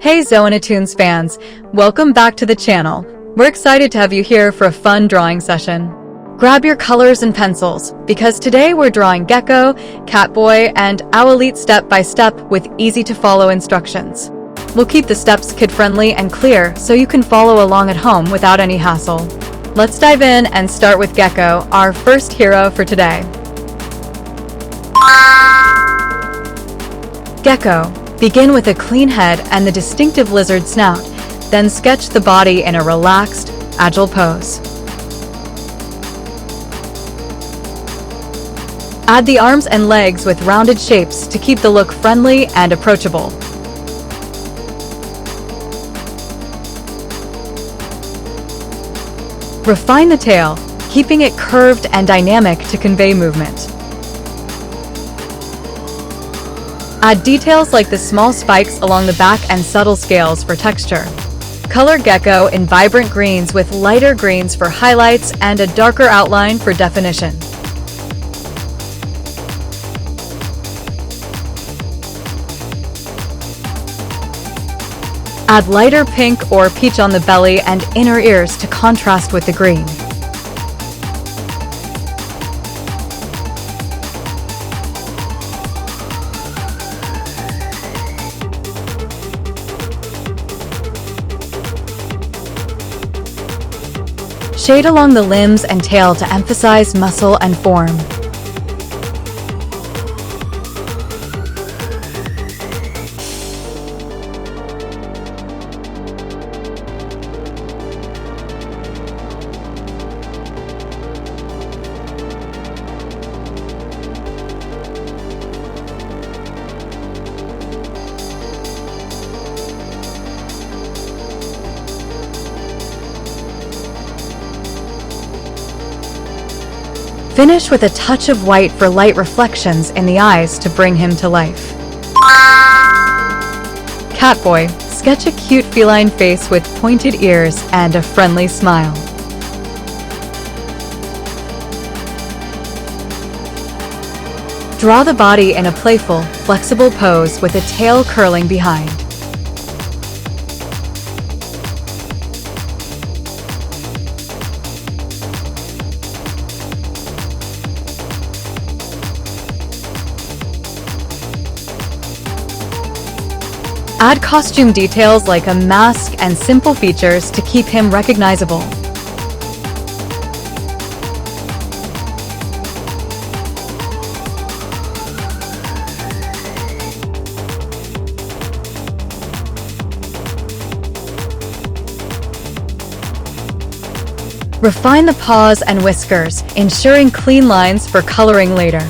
Hey Zoonitoons fans, welcome back to the channel. We're excited to have you here for a fun drawing session. Grab your colors and pencils, because today we're drawing Gekko, Catboy, and Owlette step by step with easy-to-follow instructions. We'll keep the steps kid-friendly and clear so you can follow along at home without any hassle. Let's dive in and start with Gekko, our first hero for today. Gekko. Begin with a clean head and the distinctive lizard snout, then sketch the body in a relaxed, agile pose. Add the arms and legs with rounded shapes to keep the look friendly and approachable. Refine the tail, keeping it curved and dynamic to convey movement. Add details like the small spikes along the back and subtle scales for texture. Color Gekko in vibrant greens with lighter greens for highlights and a darker outline for definition. Add lighter pink or peach on the belly and inner ears to contrast with the green. Shade along the limbs and tail to emphasize muscle and form. Finish with a touch of white for light reflections in the eyes to bring him to life. Catboy, sketch a cute feline face with pointed ears and a friendly smile. Draw the body in a playful, flexible pose with a tail curling behind. Add costume details like a mask and simple features to keep him recognizable. Refine the paws and whiskers, ensuring clean lines for coloring later.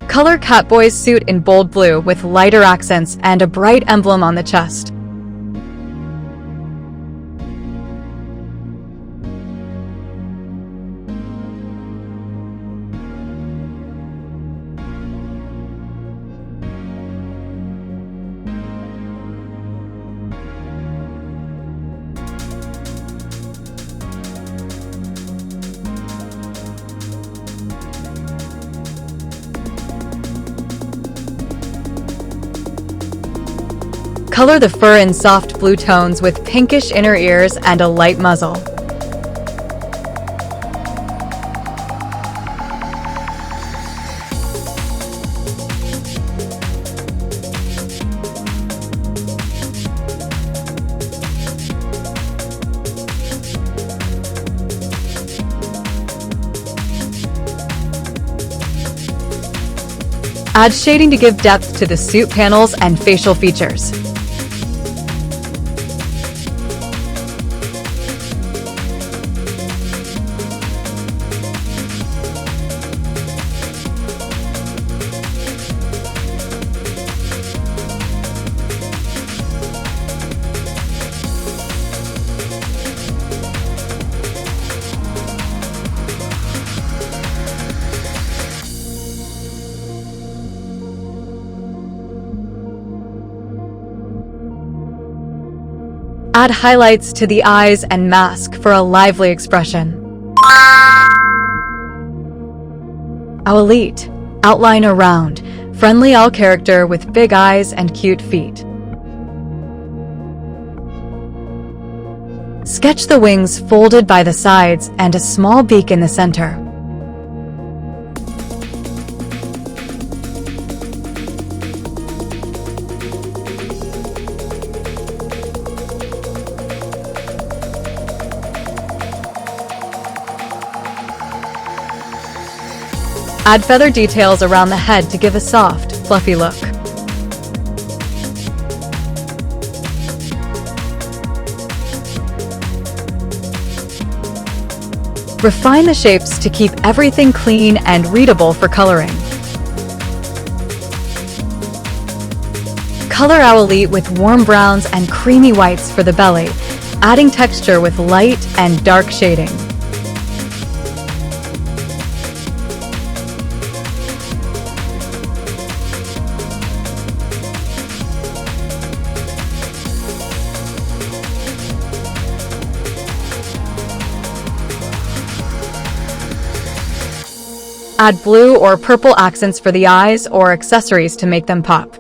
Color Catboy's suit in bold blue with lighter accents and a bright emblem on the chest. Color the fur in soft blue tones with pinkish inner ears and a light muzzle. Add shading to give depth to the suit panels and facial features. Add highlights to the eyes and mask for a lively expression. Owlette. Outline a round, friendly owl character with big eyes and cute feet. Sketch the wings folded by the sides and a small beak in the center. Add feather details around the head to give a soft, fluffy look. Refine the shapes to keep everything clean and readable for coloring. Color Owlette with warm browns and creamy whites for the belly, adding texture with light and dark shading. Add blue or purple accents for the eyes or accessories to make them pop.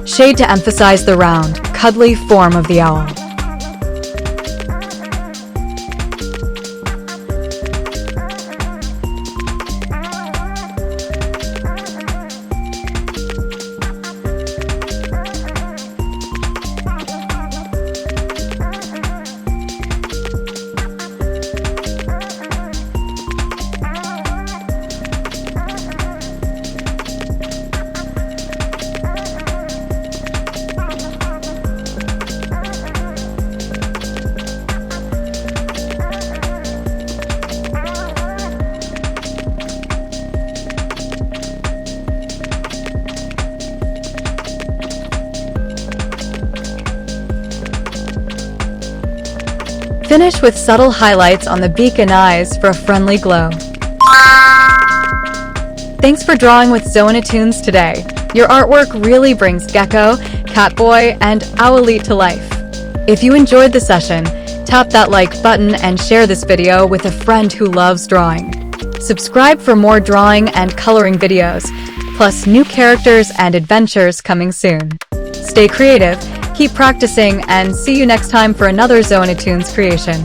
Shade to emphasize the round, cuddly form of the owl. Finish with subtle highlights on the beak and eyes for a friendly glow. Thanks for drawing with Zoonitoons today. Your artwork really brings Gekko, Catboy, and Owlette to life. If you enjoyed the session, tap that like button and share this video with a friend who loves drawing. Subscribe for more drawing and coloring videos, plus new characters and adventures coming soon. Stay creative, keep practicing, and see you next time for another Zoonitoons creation.